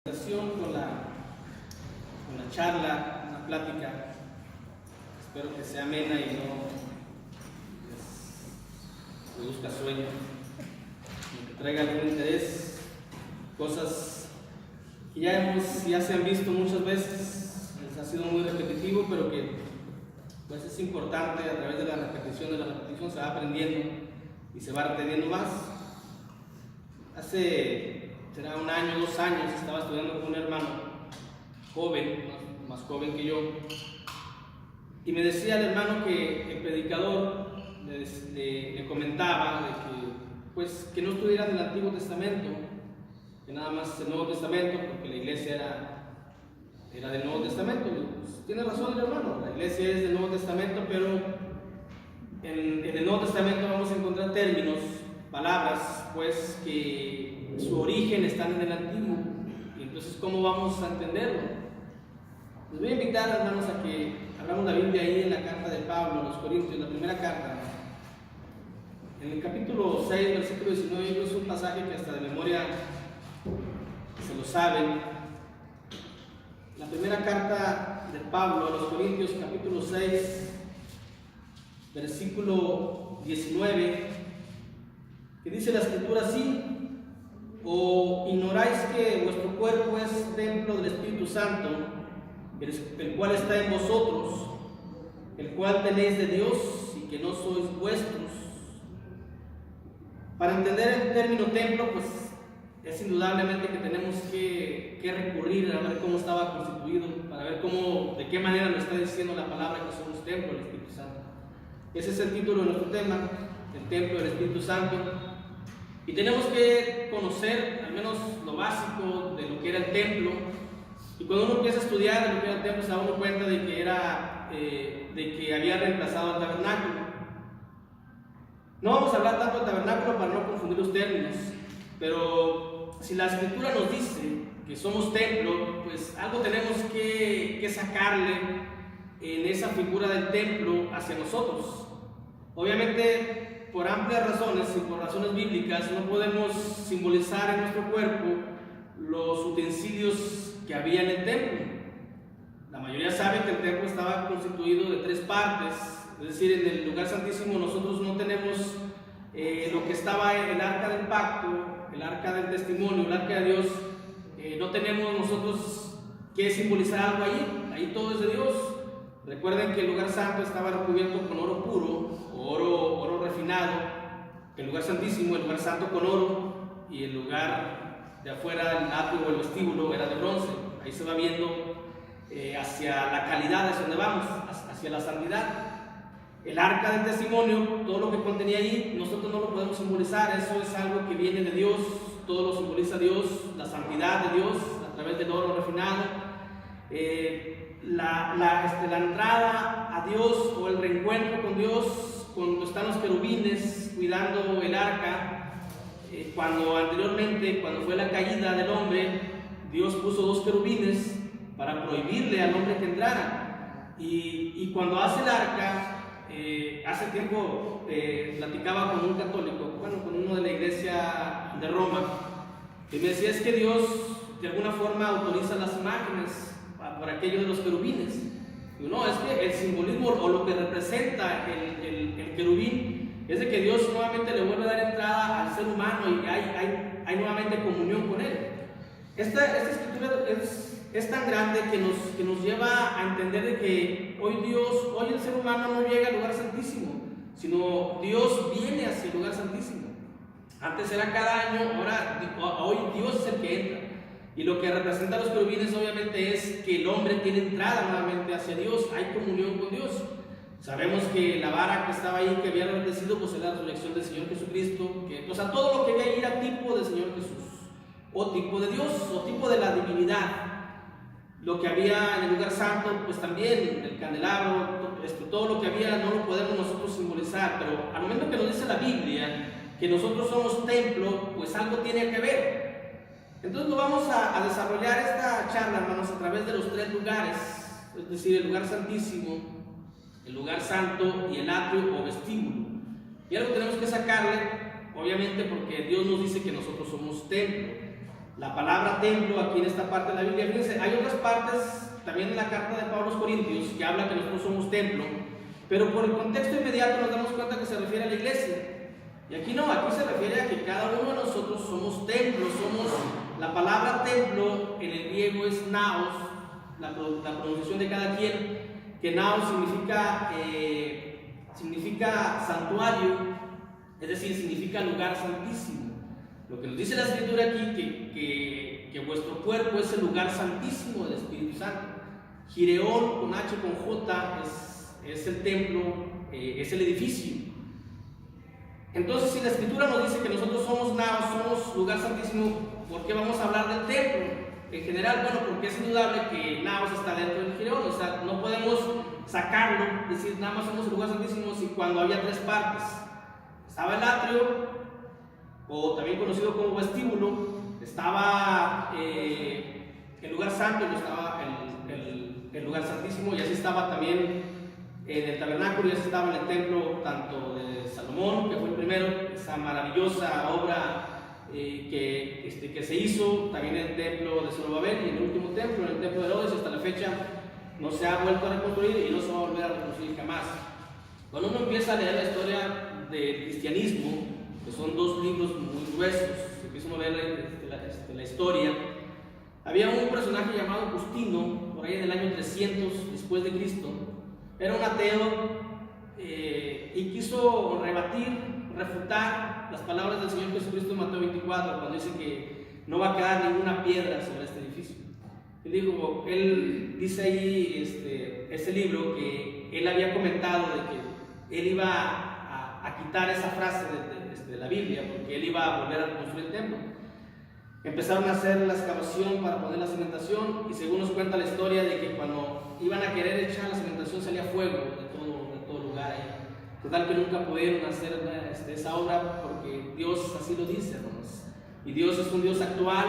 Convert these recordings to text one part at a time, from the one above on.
Con la charla, una plática, espero que sea amena y no produzca sueño, que traiga algún interés, cosas que ya se han visto muchas veces, les ha sido muy repetitivo, pero que pues es importante. A través de la repetición se va aprendiendo y se va reteniendo más. Será un año, 2 años, estaba estudiando con un hermano joven, más joven que yo, y me decía el hermano que el predicador le comentaba que no estudiara del Antiguo Testamento, que nada más el Nuevo Testamento, porque la iglesia era del Nuevo Testamento. Pues, tiene razón el hermano, la iglesia es del Nuevo Testamento, pero en el Nuevo Testamento vamos a encontrar términos, palabras, pues que su origen están en el Antiguo. Y entonces, ¿cómo vamos a entenderlo? Les voy a invitar, hermanos, a que abramos la Biblia ahí en la carta de Pablo a los Corintios, la primera carta. En el capítulo 6, versículo 19, es un pasaje que hasta de memoria se lo saben. La primera carta de Pablo a los Corintios, capítulo 6, versículo 19, que dice la Escritura así: ¿O ignoráis que vuestro cuerpo es templo del Espíritu Santo, el cual está en vosotros, el cual tenéis de Dios, y que no sois vuestros? Para entender el término templo, pues es indudablemente que tenemos que recurrir a ver cómo estaba constituido, para ver de qué manera nos está diciendo la palabra que somos templo del Espíritu Santo. Ese es el título de nuestro tema, el templo del Espíritu Santo. Y tenemos que conocer al menos lo básico de lo que era el templo. Y cuando uno empieza a estudiar de lo que era el templo, se da uno cuenta de que había reemplazado al tabernáculo. No vamos a hablar tanto del tabernáculo para no confundir los términos, pero si la Escritura nos dice que somos templo, pues algo tenemos que sacarle en esa figura del templo hacia nosotros. Obviamente, por amplias razones y por razones bíblicas, no podemos simbolizar en nuestro cuerpo los utensilios que había en el templo. La mayoría sabe que el templo estaba constituido de 3 partes, es decir, en el lugar santísimo nosotros no tenemos lo que estaba en el arca del pacto, el arca del testimonio, el arca de Dios. No tenemos nosotros que simbolizar algo ahí todo es de Dios. Recuerden que el lugar santo estaba recubierto con oro puro, oro refinado. El lugar santísimo, el lugar santo con oro, y el lugar de afuera, el atrio o el vestíbulo, era de bronce. Ahí se va viendo hacia la calidad, hacia donde vamos, hacia la santidad. El arca del testimonio, todo lo que contenía ahí, nosotros no lo podemos simbolizar. Eso es algo que viene de Dios, todo lo simboliza Dios, la santidad de Dios a través del oro refinado. La entrada a Dios o el reencuentro con Dios, cuando están los querubines cuidando el arca, cuando fue la caída del hombre, Dios puso 2 querubines para prohibirle al hombre que entrara. Y cuando hace el arca, hace tiempo platicaba con un católico, con uno de la iglesia de Roma, y me decía: es que Dios de alguna forma autoriza las imágenes por aquello de los querubines. Y no, es que el simbolismo o lo que representa el querubín es de que Dios nuevamente le vuelve a dar entrada al ser humano y hay nuevamente comunión con él. Esta escritura es tan grande que nos lleva a entender de que hoy el ser humano no llega al lugar santísimo, sino Dios viene hacia el lugar santísimo. Antes era cada año, hoy Dios es el que entra. Y lo que representa a los querubines obviamente es que el hombre tiene entrada nuevamente hacia Dios, hay comunión con Dios. Sabemos que la vara que estaba ahí, que había renacido, pues es la resurrección del Señor Jesucristo, todo lo que había ahí era tipo del Señor Jesús, o tipo de Dios, o tipo de la divinidad. Lo que había en el lugar santo, pues también el candelabro, todo lo que había no lo podemos nosotros simbolizar, pero al momento que nos dice la Biblia que nosotros somos templo, pues algo tiene que ver. Entonces lo vamos a desarrollar esta charla, hermanos, a través de los 3 lugares, es decir, el lugar santísimo, el lugar santo y el atrio o vestíbulo. Y algo tenemos que sacarle, obviamente, porque Dios nos dice que nosotros somos templo. la palabra templo aquí en esta parte de la Biblia. Fíjense, hay otras partes también en la carta de Pablo a los Corintios que habla que nosotros somos templo, pero por el contexto inmediato nos damos cuenta que se refiere a la iglesia. Y aquí no, aquí se refiere a que cada uno de nosotros somos templos, la palabra templo en el griego es naos, la pronunciación de cada quien, que naos significa santuario, es decir, significa lugar santísimo. Lo que nos dice la Escritura aquí, que vuestro cuerpo es el lugar santísimo del Espíritu Santo. Gireón, con H, con J, es el templo, es el edificio. Entonces, si la Escritura nos dice que nosotros somos naos, somos lugar santísimo, ¿por qué vamos a hablar del templo? En general, bueno, porque es indudable que naos está dentro del Gireón, o sea, no podemos sacarlo, decir nada más somos el lugar santísimo si cuando había tres partes. Estaba el atrio, o también conocido como vestíbulo, estaba el lugar santo y estaba el lugar santísimo, y así estaba también en el tabernáculo, y así estaba en el templo tanto de Salomón, que fue el primero, esa maravillosa obra que se hizo, también en el templo de Zorobabel y en el último templo, en el templo de Herodes, hasta la fecha no se ha vuelto a reconstruir y no se va a volver a reconstruir jamás. Cuando uno empieza a leer la historia del cristianismo, que son dos libros muy gruesos, empieza a leer la historia, había un personaje llamado Justino, por ahí en el año 300 después de Cristo. Era un ateo y quiso refutar las palabras del Señor Jesucristo en Mateo 24, cuando dice que no va a quedar ninguna piedra sobre este edificio. Él dice ahí, ese libro, que él había comentado de que él iba a quitar esa frase de la Biblia, porque él iba a volver a reconstruir el templo. Empezaron a hacer la excavación para poner la cimentación, y según nos cuenta la historia de que cuando iban a querer echar la cimentación salía fuego de todo lugar ahí. Total que nunca pudieron hacer esa obra, porque Dios así lo dice, hermanos. Y Dios es un Dios actual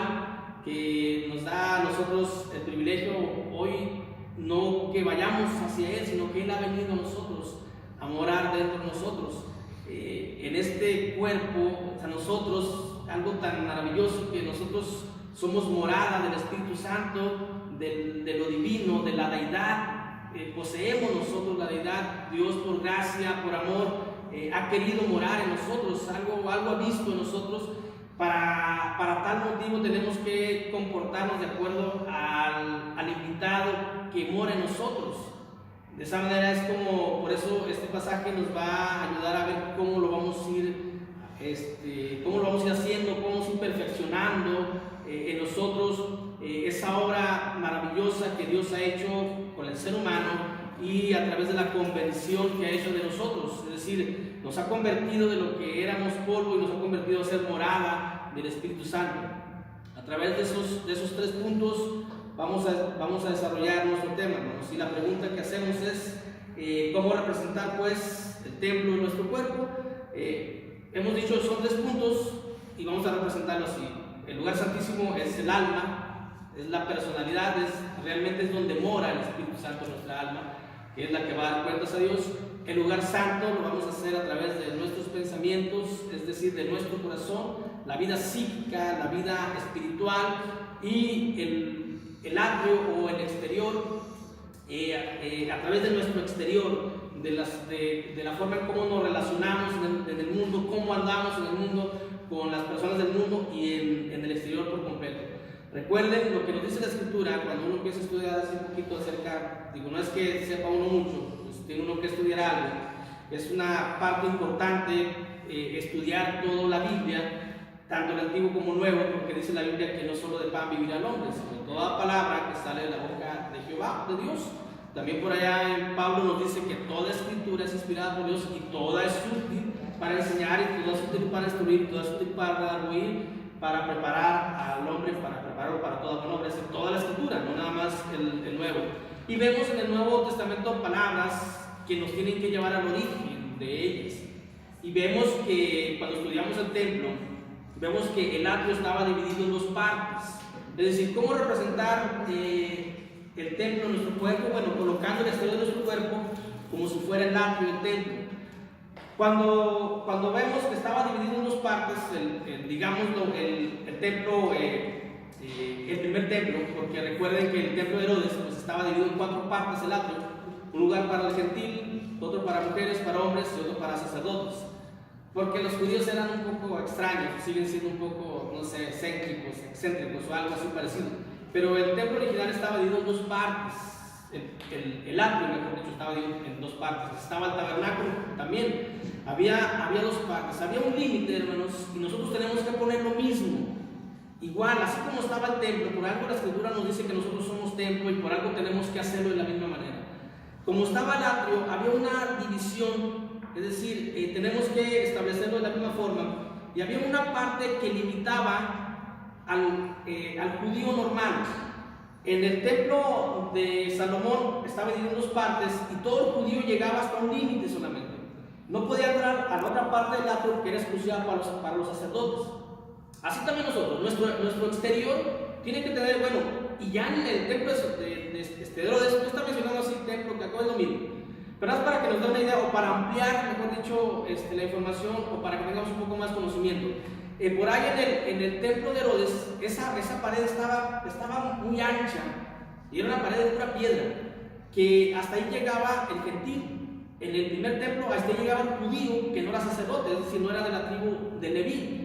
que nos da a nosotros el privilegio hoy, no que vayamos hacia Él, sino que Él ha venido a nosotros a morar dentro de nosotros. En este cuerpo, a nosotros, algo tan maravilloso, que nosotros somos morada del Espíritu Santo, de lo divino, de la deidad. Poseemos nosotros la deidad. Dios, por gracia, por amor, ha querido morar en nosotros, algo ha visto en nosotros. Para tal motivo tenemos que comportarnos de acuerdo al invitado que mora en nosotros. De esa manera es como, por eso este pasaje nos va a ayudar a ver cómo lo vamos a ir haciendo, cómo vamos a ir perfeccionando en nosotros esa obra maravillosa que Dios ha hecho con el ser humano, y a través de la conversión que ha hecho de nosotros. Es decir, nos ha convertido de lo que éramos polvo y nos ha convertido a ser morada del Espíritu Santo. A través de esos tres puntos vamos a desarrollar nuestro tema, hermanos. Y la pregunta que hacemos es ¿cómo representar pues el templo en nuestro cuerpo? Hemos dicho son tres puntos y vamos a representarlo así. El lugar santísimo es el alma, es la personalidad, realmente es donde mora el Espíritu Santo en nuestra alma, que es la que va a dar cuentas a Dios. El lugar santo lo vamos a hacer a través de nuestros pensamientos, es decir, de nuestro corazón, la vida psíquica, la vida espiritual, y el atrio o el exterior, a través de nuestro exterior, de la forma en cómo nos relacionamos en el mundo, cómo andamos en el mundo, con las personas del mundo y en el exterior por completo. Recuerden lo que nos dice la Escritura cuando uno empieza a estudiar así un poquito acerca, no es que sepa uno mucho, pues tiene uno que estudiar algo. Es una parte importante estudiar toda la Biblia, tanto el Antiguo como el Nuevo, porque dice la Biblia que no solo de pan vivirá el hombre, sino de toda palabra que sale de la boca de Jehová, de Dios. También por allá Pablo nos dice que toda Escritura es inspirada por Dios y toda es útil para enseñar, y toda es útil para instruir, toda es útil para redarguir, para preparar al hombre, para prepararlo para toda buena obra. Es toda la Escritura, no nada más el Nuevo. Y vemos en el Nuevo Testamento palabras que nos tienen que llevar al origen de ellas. Y vemos que cuando estudiamos el templo, vemos que el atrio estaba dividido en dos partes. Es decir, ¿cómo representar el templo en nuestro cuerpo? Bueno, colocando el exterior de nuestro cuerpo como si fuera el atrio del templo. Cuando vemos que estaba dividido en dos partes, el templo el primer templo, porque recuerden que el templo de Herodes pues, estaba dividido en 4 partes el atrio, un lugar para el gentil, otro para mujeres, para hombres y otro para sacerdotes, porque los judíos eran un poco extraños, siguen siendo un poco, no sé, excéntricos o algo así parecido, pero el templo original estaba dividido en 2 partes, el atrio, mejor dicho, estaba dividido en 2 partes, estaba el tabernáculo también, había 2 partes, había un límite, hermanos, y nosotros tenemos que poner lo mismo. Igual, así como estaba el templo, por algo la Escritura nos dice que nosotros somos templo y por algo tenemos que hacerlo de la misma manera. Como estaba el atrio, había una división, es decir, tenemos que establecerlo de la misma forma, y había una parte que limitaba al judío normal. En el templo de Salomón estaba dividido en 2 partes y todo el judío llegaba hasta un límite solamente. No podía entrar a la otra parte del atrio que era exclusiva para los sacerdotes. Así también nosotros, nuestro exterior tiene que tener, bueno, y ya en el templo de Herodes, no está mencionando así el templo, que acá es lo mismo, pero es para que nos dé una idea, o para ampliar, mejor dicho, la información, o para que tengamos un poco más conocimiento. Por ahí en el templo de Herodes, esa pared estaba muy ancha, y era una pared de pura piedra, que hasta ahí llegaba el gentil. En el primer templo, hasta ahí llegaba el judío, que no era sacerdote, es decir, no era de la tribu de Leví.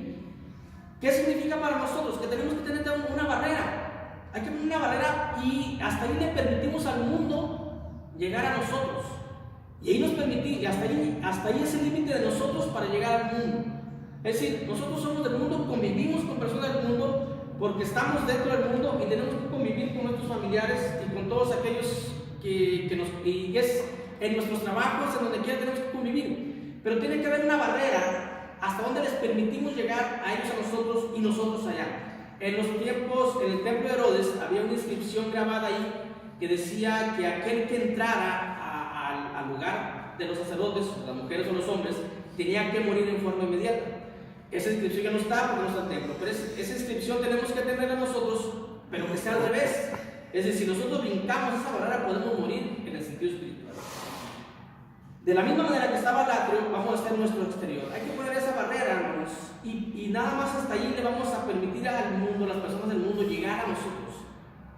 ¿Qué significa para nosotros? Que tenemos que tener una barrera. Hay que poner una barrera y hasta ahí le permitimos al mundo llegar a nosotros. Y ahí nos permitimos, y hasta ahí es el límite de nosotros para llegar al mundo. Es decir, nosotros somos del mundo, convivimos con personas del mundo porque estamos dentro del mundo y tenemos que convivir con nuestros familiares y con todos aquellos y es en nuestros trabajos, en donde quiera tenemos que convivir. Pero tiene que haber una barrera hasta donde les permitimos llegar a ellos, a nosotros y nosotros allá. En los tiempos, en el templo de Herodes, había una inscripción grabada ahí que decía que aquel que entrara al lugar de los sacerdotes, las mujeres o los hombres, tenía que morir en forma inmediata. Esa inscripción ya no está porque no está en el templo, pero esa inscripción tenemos que tenerla nosotros, pero que sea al revés. Es decir, si nosotros brincamos esa barrera, podemos morir en el sentido espiritual. De la misma manera que estaba el atrio, vamos a estar en nuestro exterior. Hay que poner esa barrera, hermanos, y nada más hasta allí le vamos a permitir al mundo, a las personas del mundo, llegar a nosotros.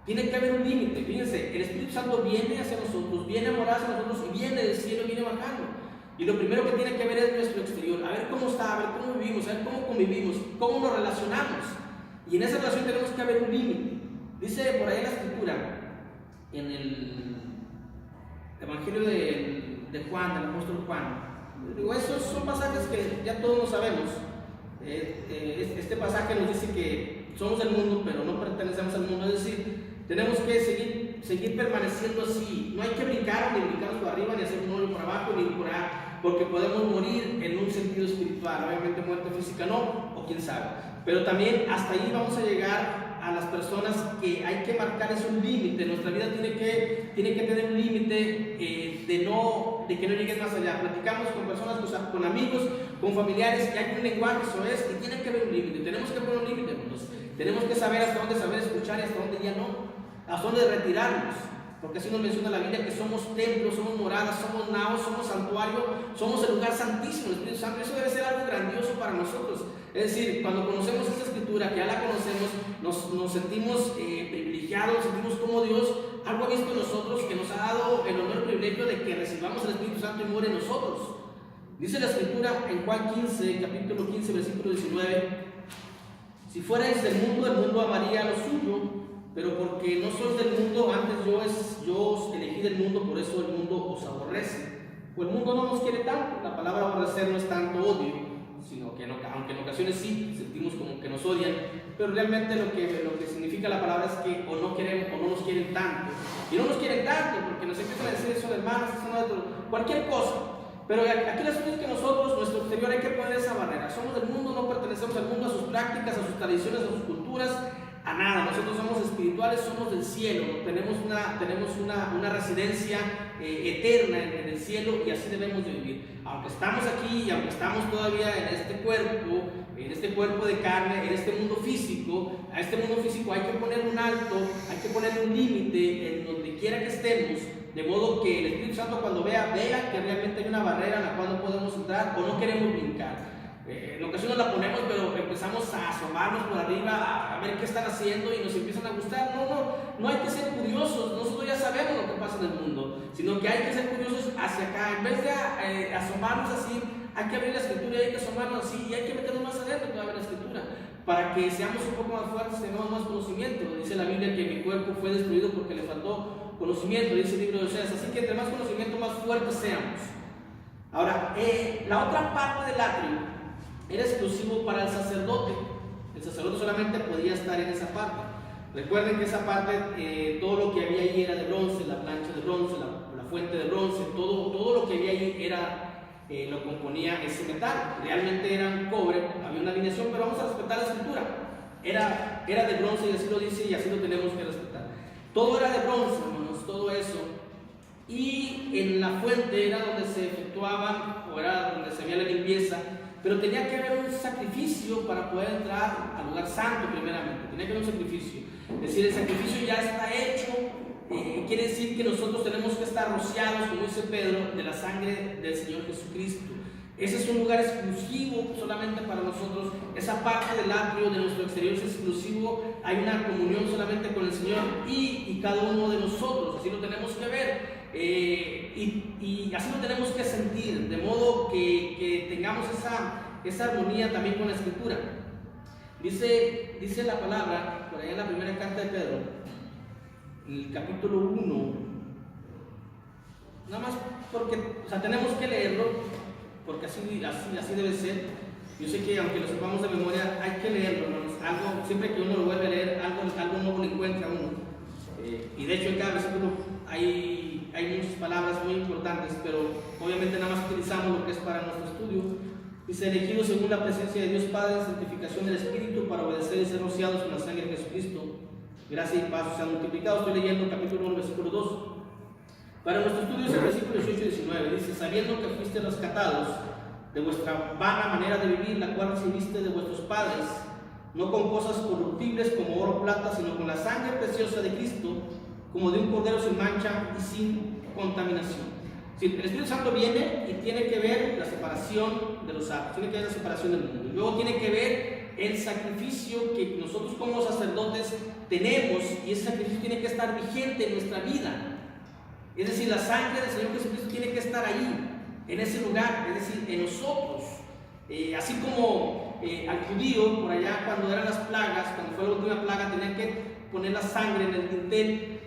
Tiene que haber un límite. Fíjense, el Espíritu Santo viene hacia nosotros, viene a morar hacia nosotros y viene del cielo, viene bajando. Y lo primero que tiene que ver es nuestro exterior, a ver cómo está, a ver cómo vivimos, a ver cómo convivimos, cómo nos relacionamos. Y en esa relación tenemos que haber un límite. Dice por ahí la Escritura, en el Evangelio de Juan, del apóstol Juan. Digo, esos son pasajes que ya todos lo sabemos. Este pasaje nos dice que somos del mundo, pero no pertenecemos al mundo. Es decir, tenemos que seguir permaneciendo así. No hay que brincar, ni brincarnos por arriba, ni hacer un hoyo por abajo, ni por ahí, porque podemos morir en un sentido espiritual. Obviamente muerte física no, o quién sabe. Pero también hasta ahí vamos a llegar a las personas que hay que marcar es un límite. Nuestra vida tiene que tener un límite de que no lleguen más allá. Platicamos con personas, con amigos, con familiares, que hay un lenguaje, eso es, y tiene que haber un límite. Tenemos que poner un límite, hermanos. Tenemos que saber hasta dónde saber escuchar y hasta dónde ya no, hasta dónde retirarnos. Porque así nos menciona la Biblia que somos templos, somos moradas, somos naos, somos santuario, somos el lugar santísimo, el Espíritu Santo. Eso debe ser algo grandioso para nosotros. Es decir, cuando conocemos esta Escritura, que ya la conocemos, nos sentimos privilegiados, nos sentimos como Dios algo ha visto en nosotros, que nos ha dado el honor y el privilegio de que recibamos el Espíritu Santo y muere en nosotros. Dice la Escritura en Juan 15, capítulo 15, versículo 19: si fuerais del mundo, el mundo amaría lo suyo, pero porque no sois del mundo, antes yo os elegí del mundo, por eso el mundo os aborrece. Pues el mundo no nos quiere tanto. La palabra aborrecer no es tanto odio, sino que aunque en ocasiones sí sentimos como que nos odian, pero realmente lo que significa la palabra es que o no queremos o no nos quieren tanto. Y no nos quieren tanto porque nos empiezan a decir son hermanos, son cualquier cosa. Pero aquí la asunto es que nosotros, nuestro exterior, hay que poner esa barrera. Somos del mundo, no pertenecemos al mundo, a sus prácticas, a sus tradiciones, a sus culturas, a nada. Nosotros somos espirituales, somos del cielo, tenemos una residencia eterna en el cielo, y así debemos de vivir. Aunque estamos aquí y aunque estamos todavía en este cuerpo de carne, en este mundo físico, a este mundo físico hay que poner un alto, hay que poner un límite en donde quiera que estemos, de modo que el Espíritu Santo, cuando vea que realmente hay una barrera en la cual no podemos entrar o no queremos brincar. En ocasiones la ponemos, pero empezamos a asomarnos por arriba a ver qué están haciendo y nos empiezan a gustar. No hay que ser curiosos, nosotros ya sabemos lo que pasa en el mundo, sino que hay que ser curiosos hacia acá. En vez de asomarnos así, hay que abrir la escritura y hay que asomarnos así y hay que meternos más adentro todavía la escritura, para que seamos un poco más fuertes, tengamos más conocimiento. Dice la Biblia que mi cuerpo fue destruido porque le faltó conocimiento, dice el libro de Oseas. Así que entre más conocimiento, más fuertes seamos. Ahora, la otra parte del atrio era exclusivo para el sacerdote. El sacerdote solamente podía estar en esa parte. Recuerden que esa parte, todo lo que había ahí era de bronce, la plancha de bronce, la fuente de bronce, todo lo que había ahí era, lo componía ese metal. Realmente era un cobre, había una alineación, pero vamos a respetar la escritura. Era de bronce y así lo dice y así lo tenemos que respetar. Todo era de bronce, hermanos, todo eso. Y en la fuente era donde se efectuaban, o era donde se hacía la limpieza. Pero tenía que haber un sacrificio para poder entrar al lugar santo primeramente. Tenía que haber un sacrificio. Es decir, el sacrificio ya está hecho. Quiere decir que nosotros tenemos que estar rociados, como dice Pedro, de la sangre del Señor Jesucristo. Ese es un lugar exclusivo solamente para nosotros. Esa parte del atrio de nuestro exterior es exclusivo. Hay una comunión solamente con el Señor y cada uno de nosotros. Así lo tenemos que ver. Y así lo tenemos que sentir, de modo que tengamos esa armonía también con la escritura. Dice la palabra, por allá en la primera carta de Pedro, en el capítulo 1, nada más porque, tenemos que leerlo, porque así debe ser. Yo sé que aunque lo sepamos de memoria, hay que leerlo, hermanos. Algo, siempre que uno lo vuelve a leer, algo nuevo le encuentra a uno. Y de hecho en cada versículo hay muchas palabras muy importantes, pero obviamente nada más utilizamos lo que es para nuestro estudio. Dice: elegidos según la presencia de Dios Padre, santificación del Espíritu, para obedecer y ser rociados con la sangre de Jesucristo. Gracia y paz sean multiplicados. Estoy leyendo el capítulo 1, versículo 2. Para nuestro estudio es el versículo 18 y 19. Dice: sabiendo que fuiste rescatados de vuestra vana manera de vivir, la cual recibiste de vuestros padres, no con cosas corruptibles como oro o plata, sino con la sangre preciosa de Cristo, como de un cordero sin mancha y sin contaminación. Sí, el Espíritu Santo viene y tiene que ver la separación de los actos, tiene que ver la separación del mundo. Y luego tiene que ver el sacrificio que nosotros como sacerdotes tenemos, y ese sacrificio tiene que estar vigente en nuestra vida. Es decir, la sangre del Señor Jesucristo tiene que estar ahí, en ese lugar, es decir, en nosotros. Así como al judío, por allá cuando eran las plagas, cuando fue la última plaga, tenían que poner la sangre en el dintel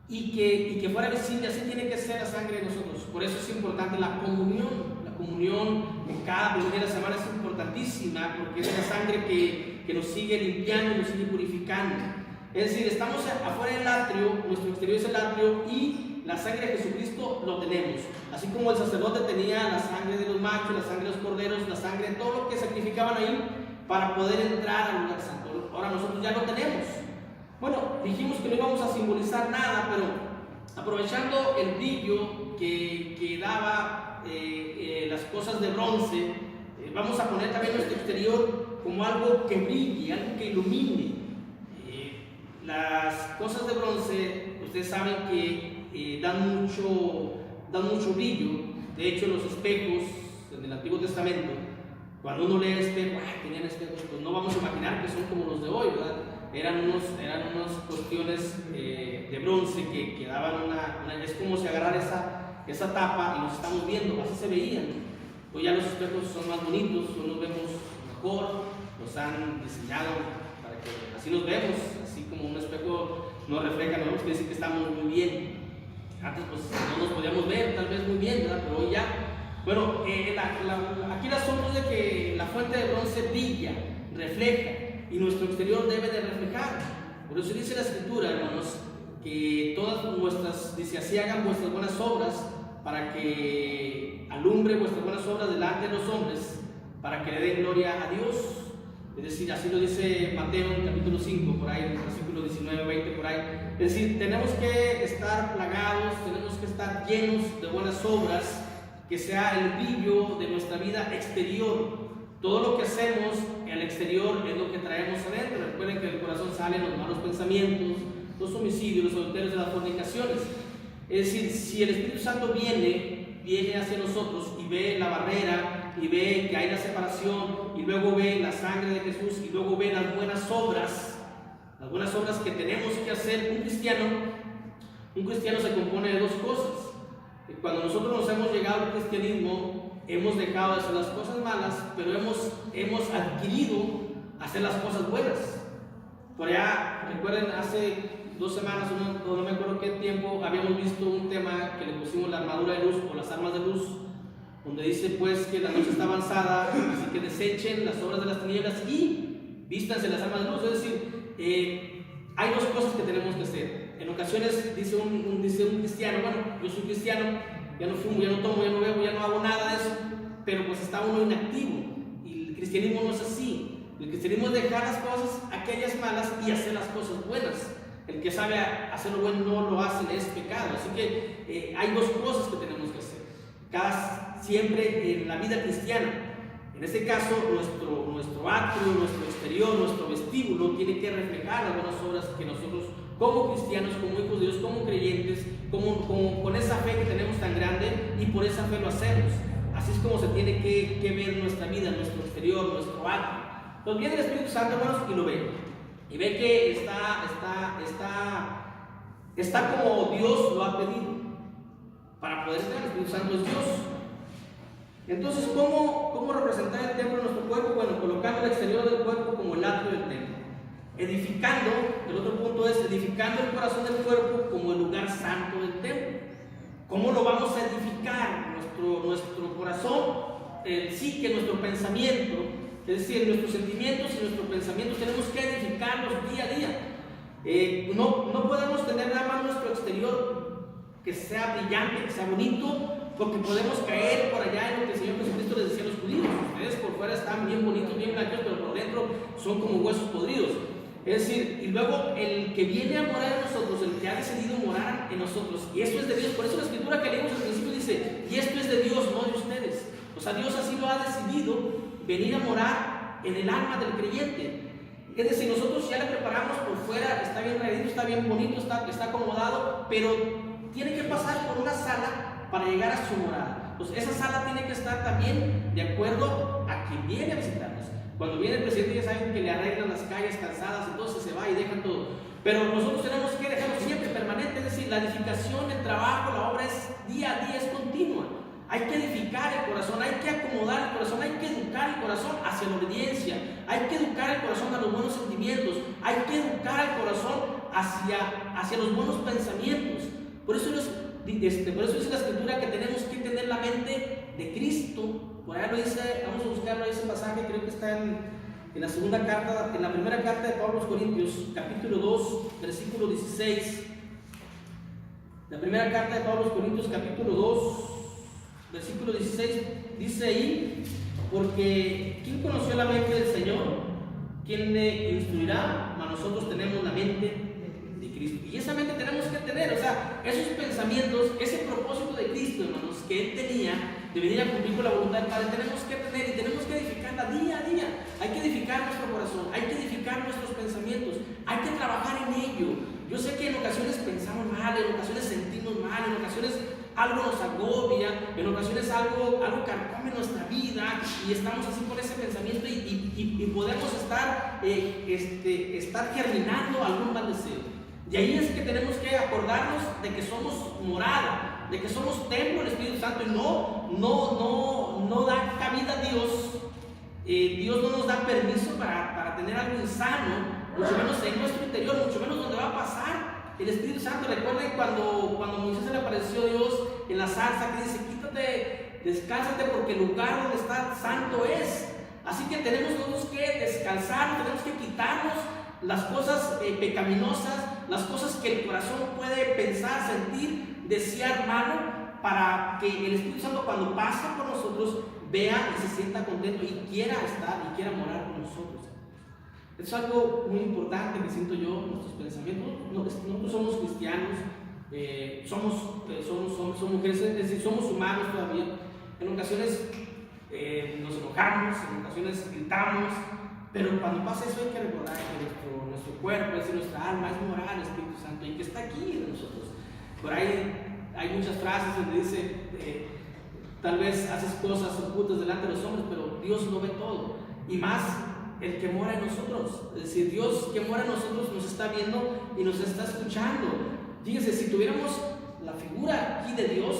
y que fuera visible. Así tiene que ser la sangre de nosotros. Por eso es importante la comunión. La comunión en cada primera semana es importantísima, porque es la sangre que nos sigue limpiando y nos sigue purificando. Es decir, estamos afuera del atrio, nuestro exterior es el atrio, y la sangre de Jesucristo lo tenemos. Así como el sacerdote tenía la sangre de los machos, la sangre de los corderos, la sangre de todo lo que sacrificaban ahí para poder entrar al lugar santo. Ahora nosotros ya lo tenemos. Bueno, dijimos que no íbamos a simbolizar nada, pero aprovechando el brillo que daba las cosas de bronce, vamos a poner también nuestro exterior como algo que brille, algo que ilumine. Las cosas de bronce, ustedes saben que dan mucho brillo. De hecho, los espejos en el Antiguo Testamento, cuando uno lee espejo, tenían espejos, pues no vamos a imaginar que son como los de hoy, ¿verdad? Eran unas cuestiones de bronce que daban es como si agarrar esa tapa y nos estamos viendo, así se veían. Hoy ya los espejos son más bonitos, hoy nos vemos mejor, los han diseñado para que así nos vemos, así como un espejo nos refleja, nos quiere decir que estamos muy bien. Antes pues no nos podíamos ver tal vez muy bien, ¿verdad? Pero hoy ya. Bueno, aquí el asunto es de que la fuente de bronce brilla, refleja, y nuestro exterior debe de reflejar. Por eso dice la Escritura, hermanos, que todas nuestras, dice, así hagan vuestras buenas obras, para que alumbre vuestras buenas obras delante de los hombres, para que le den gloria a Dios. Es decir, así lo dice Mateo en el capítulo 5, por ahí, en el versículo 19, 20, por ahí. Es decir, tenemos que estar plagados, tenemos que estar llenos de buenas obras, que sea el brillo de nuestra vida exterior. Todo lo que hacemos al exterior es lo que traemos adentro. Recuerden que del corazón salen los malos pensamientos, los homicidios, los adulterios y las fornicaciones. Es decir, si el Espíritu Santo viene hacia nosotros y ve la barrera y ve que hay la separación, y luego ve la sangre de Jesús, y luego ve las buenas obras que tenemos que hacer. Un cristiano se compone de dos cosas. Cuando nosotros nos hemos llegado al cristianismo, hemos dejado de hacer las cosas malas, pero hemos adquirido hacer las cosas buenas. Por allá, recuerden, hace 2 semanas, no me acuerdo qué tiempo, habíamos visto un tema que le pusimos la armadura de luz o las armas de luz, donde dice pues que la noche está avanzada, así que desechen las obras de las tinieblas y vístanse las armas de luz. Es decir, hay dos cosas que tenemos que hacer. En ocasiones dice un cristiano, bueno, yo soy cristiano, ya no fumo, ya no tomo, ya no bebo, ya no hago nada de eso, pero pues está uno inactivo. Y el cristianismo no es así. El cristianismo es dejar las cosas, aquellas malas, y hacer las cosas buenas. El que sabe hacer lo bueno no lo hace, es pecado. Así que hay dos cosas que tenemos que hacer. Siempre en la vida cristiana. En este caso, nuestro atrio, nuestro exterior, nuestro vestíbulo tiene que reflejar las buenas obras que nosotros, como cristianos, como hijos de Dios, como creyentes, con esa fe que tenemos tan grande, y por esa fe lo hacemos. Así es como se tiene que ver nuestra vida, nuestro exterior, nuestro atrio. Entonces viene el Espíritu Santo, hermanos, y lo ve. Y ve que está como Dios lo ha pedido. Para poder estar, el Espíritu Santo es Dios. Entonces, ¿cómo representar el templo en nuestro cuerpo? Bueno, colocando el exterior del cuerpo como el atrio del templo. Edificando, el otro punto es edificando el corazón del cuerpo como el lugar santo del templo. ¿Cómo lo vamos a edificar? Nuestro corazón, el psique, nuestro pensamiento, es decir, nuestros sentimientos y nuestros pensamientos tenemos que edificarlos día a día. No podemos tener nada más nuestro exterior que sea brillante, que sea bonito, porque podemos caer por allá en lo que el Señor Jesucristo les decía a los judíos. Ustedes por fuera están bien bonitos, bien blancos, pero por dentro son como huesos podridos. Es decir, y luego el que viene a morar en nosotros, el que ha decidido morar en nosotros, y esto es de Dios. Por eso la escritura que leímos al principio dice, y esto es de Dios, no de ustedes. O sea, Dios así lo ha decidido, venir a morar en el alma del creyente. Es decir, nosotros ya le preparamos por fuera, está bien regadito, está bien bonito, está acomodado, pero tiene que pasar por una sala para llegar a su morada. Pues esa sala tiene que estar también de acuerdo a quien viene a visitarnos. Cuando viene el presidente, ya saben que le arreglan las calles cansadas, entonces se va y deja todo. Pero nosotros tenemos que dejarlo siempre permanente, es decir, la edificación, el trabajo, la obra es día a día, es continua. Hay que edificar el corazón, hay que acomodar el corazón, hay que educar el corazón hacia la obediencia, hay que educar el corazón a los buenos sentimientos, hay que educar el corazón hacia los buenos pensamientos. Por eso dice la escritura que tenemos que tener la mente de Cristo. Por ahí lo dice, vamos a buscarlo, ese pasaje, creo que está en la primera carta de Pablo a los Corintios, capítulo 2, versículo 16. La primera carta de Pablo a los Corintios, capítulo 2, versículo 16, dice ahí, porque ¿quién conoció la mente del Señor? ¿Quién le instruirá? Mas nosotros tenemos la mente de Cristo. Y esa mente tenemos que tener, o sea, esos pensamientos, ese propósito de Cristo, hermanos, que Él tenía de venir a cumplir con la voluntad del Padre, tenemos que tener y tenemos que edificarla día a día. Hay que edificar nuestro corazón, hay que edificar nuestros pensamientos, hay que trabajar en ello. Yo sé que en ocasiones pensamos mal, en ocasiones sentimos mal, en ocasiones algo nos agobia, en ocasiones algo carcome nuestra vida y estamos así con ese pensamiento y podemos estar germinando algún mal deseo. Y ahí es que tenemos que acordarnos de que somos morada, de que somos templo del Espíritu Santo y no da cabida a Dios. Dios no nos da permiso para tener algo insano, mucho menos en nuestro interior, mucho menos donde va a pasar el Espíritu Santo. Recuerden cuando Moisés se le apareció a Dios en la zarza, que dice, quítate, descálzate porque el lugar donde está santo es. Así que tenemos nosotros que descansar, tenemos que quitarnos las cosas pecaminosas, las cosas que el corazón puede pensar, sentir, desear malo, para que el Espíritu Santo cuando pasa por nosotros vea y se sienta contento y quiera estar y quiera morar con nosotros. Es algo muy importante que siento yo, nuestros pensamientos. Nosotros somos cristianos, somos mujeres, es decir, somos humanos todavía. En ocasiones nos enojamos, en ocasiones gritamos, pero cuando pasa eso hay que recordar que nuestro cuerpo, es decir, nuestra alma es moral, el Espíritu Santo, y que está aquí en nosotros. Por ahí hay muchas frases donde dice, tal vez haces cosas ocultas delante de los hombres, pero Dios lo ve todo. Y más el que mora en nosotros. Es decir, Dios que mora en nosotros nos está viendo y nos está escuchando. Fíjense, si tuviéramos la figura aquí de Dios,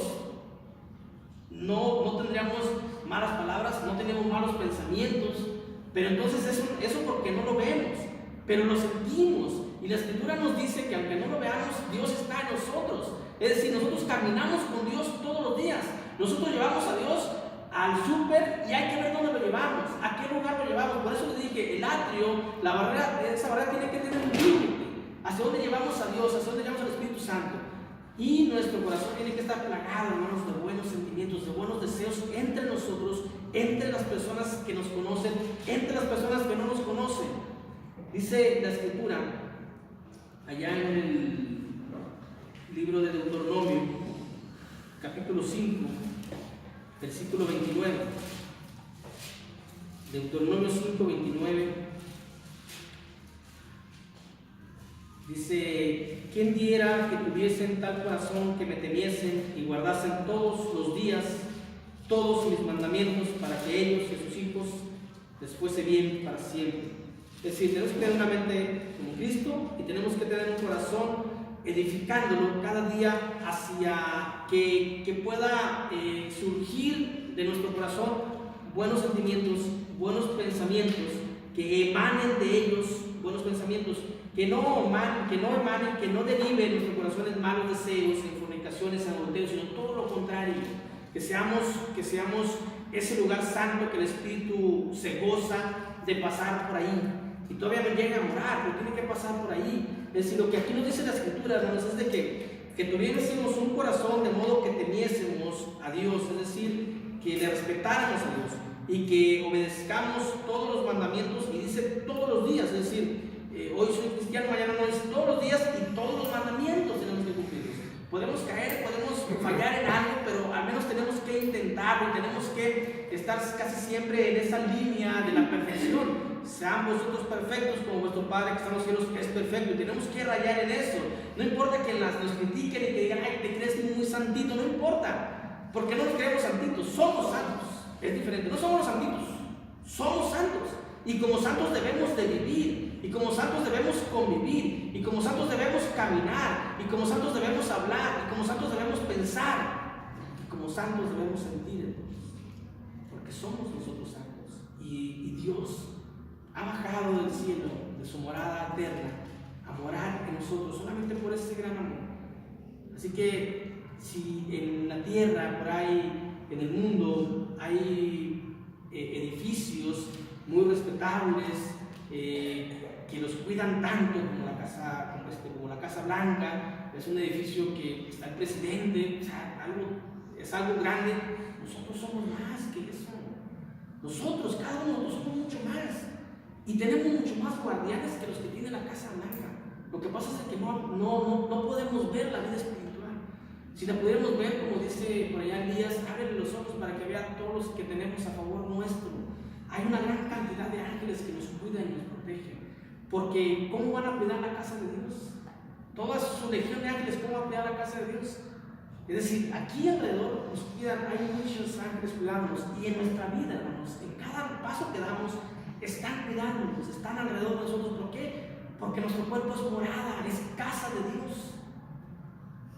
no tendríamos malas palabras, no tendríamos malos pensamientos, pero entonces eso porque no lo vemos, pero lo sentimos. Y la Escritura nos dice que aunque no lo veamos, Dios está en nosotros. Es decir, nosotros caminamos con Dios todos los días. Nosotros llevamos a Dios al súper y hay que ver dónde lo llevamos, a qué lugar lo llevamos. Por eso les dije, el atrio, la barrera, esa barrera tiene que tener un límite. Hacia dónde llevamos a Dios, hacia dónde llevamos al Espíritu Santo. Y nuestro corazón tiene que estar plagado, hermanos, de buenos sentimientos, de buenos deseos entre nosotros, entre las personas que nos conocen, entre las personas que no nos conocen. Dice la Escritura, allá en el libro de Deuteronomio, capítulo 5, versículo 29. Deuteronomio 5, 29. Dice: ¿quién diera que tuviesen tal corazón que me temiesen y guardasen todos los días todos mis mandamientos, para que ellos y sus hijos les fuese bien para siempre? Es decir, tenemos que tener una mente como Cristo y tenemos que tener un corazón edificándolo cada día hacia que pueda surgir de nuestro corazón buenos sentimientos, buenos pensamientos, que emanen de ellos buenos pensamientos, que no emanen, que no deriven en nuestro corazón en malos deseos, en fornicaciones, en adulterios, sino todo lo contrario, que seamos ese lugar santo que el Espíritu se goza de pasar por ahí. Y todavía no llega a morar, pero tiene que pasar por ahí. Es decir, lo que aquí nos dice la Escritura, hermanos, es de que tuviésemos un corazón de modo que temiésemos a Dios, es decir, que le respetáramos a Dios y que obedezcamos todos los mandamientos, y dice todos los días, es decir, hoy soy cristiano, mañana no, es todos los días y todos los mandamientos tenemos que cumplirlos. Podemos caer, podemos fallar en algo, pero al menos tenemos que intentarlo y tenemos que estar casi siempre en esa línea de la perfección. Sean vosotros perfectos como vuestro Padre que está en los cielos es perfecto, y tenemos que rayar en eso. No importa que nos critiquen y que digan: ay, te crees muy santito, no importa, porque no nos creemos santitos, somos santos. Es diferente, no somos los santitos, somos santos, y como santos debemos de vivir, y como santos debemos convivir, y como santos debemos caminar, y como santos debemos hablar, y como santos debemos pensar, y como santos debemos sentir, porque somos nosotros santos. Y Dios ha bajado del cielo, de su morada eterna, a morar en nosotros solamente por ese gran amor. Así que si en la tierra, por ahí en el mundo, hay edificios muy respetables que los cuidan tanto como la Casa Blanca, es un edificio que está el presidente, o sea, es algo grande. Nosotros somos más que eso. Nosotros, cada uno de nosotros, somos mucho más. Y tenemos mucho más guardianes que los que tiene la Casa Blanca. Lo que pasa es que no podemos ver la vida espiritual. Si la pudiéramos ver, como dice por allá Elías, ábrele los ojos para que vean todos los que tenemos a favor nuestro. Hay una gran cantidad de ángeles que nos cuidan y nos protegen. Porque ¿cómo van a cuidar la casa de Dios? Toda su legión de ángeles, ¿cómo va a cuidar la casa de Dios? Es decir, aquí alrededor nos cuidan, hay muchos ángeles cuidándonos. Y en nuestra vida, hermanos, en cada paso que damos, están cuidándonos, están alrededor de nosotros. ¿Por qué? Porque nuestro cuerpo es morada, es casa de Dios.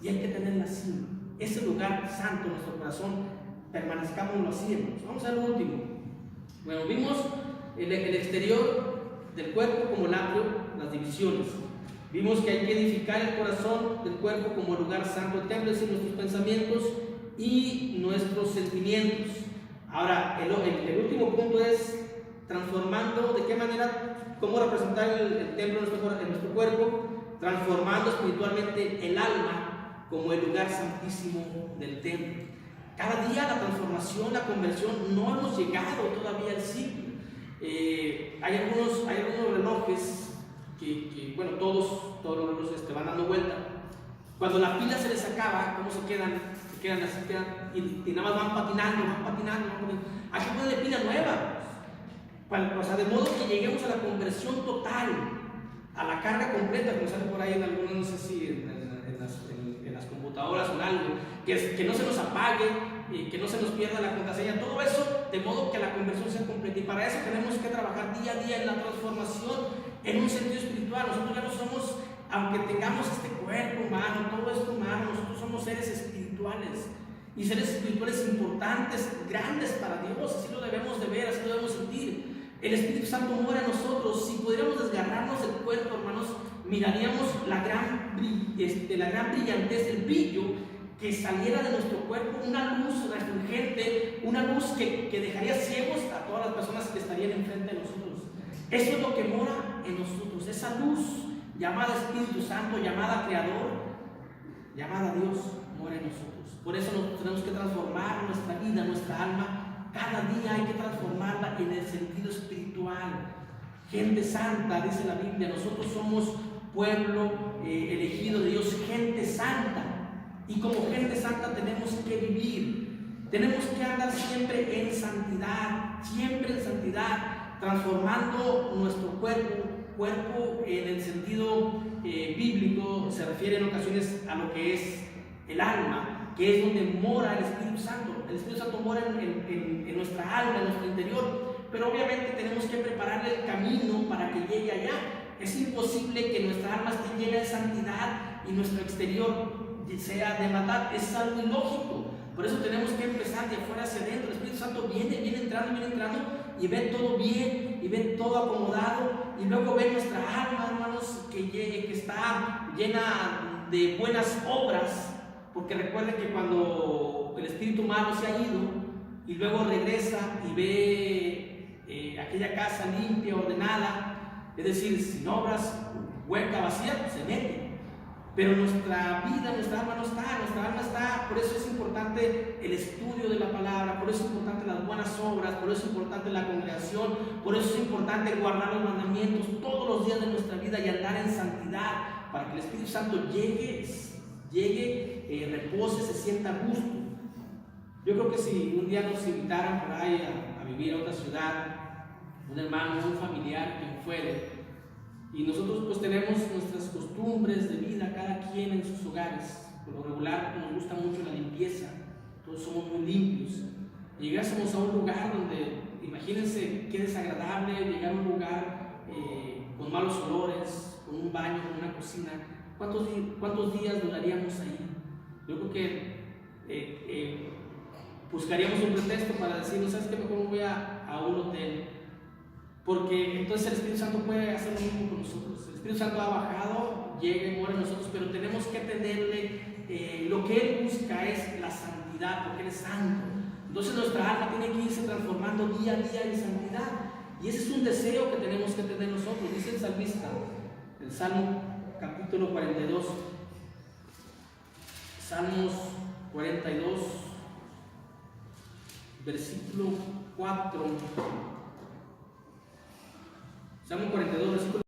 Y hay que tenerla así, ese lugar santo en nuestro corazón, permanezcámoslo así, hermanos. Vamos a lo último. Bueno, vimos el exterior del cuerpo como el atrio, las divisiones. Vimos que hay que edificar el corazón del cuerpo como lugar santo, el templo, es decir, nuestros pensamientos y nuestros sentimientos. Ahora, el último punto es transformando, ¿de qué manera? ¿Cómo representar el templo en nuestro cuerpo? Transformando espiritualmente el alma como el lugar santísimo del templo. Cada día la transformación, la conversión, no hemos llegado todavía al ciclo. Hay algunos relojes que bueno, todos los relojes te van dando vuelta. Cuando la pila se les acaba, ¿cómo se quedan? Se quedan así, y nada más van patinando. Hay que ponerle pila nueva. O sea, de modo que lleguemos a la conversión total, a la carga completa, como sale por ahí en algunos, no sé si en las computadoras o en algo, que no se nos apague, que no se nos pierda la contraseña, todo eso, de modo que la conversión sea completa. Y para eso tenemos que trabajar día a día en la transformación, en un sentido espiritual. Nosotros ya no somos, aunque tengamos este cuerpo humano, todo esto humano, nosotros somos seres espirituales. Y seres espirituales importantes, grandes para Dios, así lo debemos de ver, así lo debemos sentir. El Espíritu Santo mora en nosotros. Si pudiéramos desgarrarnos del cuerpo, hermanos, miraríamos la gran brillantez, el brillo que saliera de nuestro cuerpo, una luz refulgente, una luz que dejaría ciegos a todas las personas que estarían enfrente de nosotros. Eso es lo que mora en nosotros, esa luz llamada Espíritu Santo, llamada Creador, llamada Dios, mora en nosotros. Por eso nosotros tenemos que transformar nuestra vida, nuestra alma. Cada día hay que transformarla en el sentido espiritual. Gente santa, dice la Biblia, nosotros somos pueblo elegido de Dios, gente santa. Y como gente santa tenemos que vivir, tenemos que andar siempre en santidad, transformando nuestro cuerpo en el sentido bíblico, se refiere en ocasiones a lo que es el alma, que es donde mora el Espíritu Santo. El Espíritu Santo mora en nuestra alma, en nuestro interior, pero obviamente tenemos que prepararle el camino para que llegue allá. Es imposible que nuestra alma esté llena de santidad y nuestro exterior sea de maldad, es algo ilógico. Por eso tenemos que empezar de afuera hacia adentro. El Espíritu Santo viene entrando y ve todo bien, y ve todo acomodado, y luego ve nuestra alma, hermanos, que está llena de buenas obras. Porque recuerden que cuando el espíritu malo se ha ido y luego regresa y ve aquella casa limpia, ordenada, es decir, sin obras, hueca, vacía, se mete. Pero nuestra vida, nuestra alma no está, nuestra alma está. Por eso es importante el estudio de la palabra, por eso es importante las buenas obras, por eso es importante la congregación, por eso es importante guardar los mandamientos todos los días de nuestra vida y andar en santidad, para que el Espíritu Santo llegue, repose, se sienta a gusto. Yo creo que si un día nos invitaran por ahí a vivir a otra ciudad, un hermano, un familiar, quien fuere, y nosotros pues tenemos nuestras costumbres de vida, cada quien en sus hogares. Por lo regular nos gusta mucho la limpieza, todos somos muy limpios. Llegásemos a un lugar donde, imagínense qué desagradable llegar a un lugar con malos olores, con un baño, con una cocina. ¿Cuántos días duraríamos ahí? Yo creo que buscaríamos un pretexto para decir, no sabes qué, mejor me voy a un hotel. Porque entonces el Espíritu Santo puede hacer lo mismo con nosotros. El Espíritu Santo ha bajado, llega y mora en nosotros, pero tenemos que tenerle, lo que Él busca es la santidad, porque Él es santo. Entonces nuestra alma tiene que irse transformando día a día en santidad. Y ese es un deseo que tenemos que tener nosotros. Dice el salmista, el Salmo capítulo 42, Salmos 42, versículo 4. Salmo 42, versículo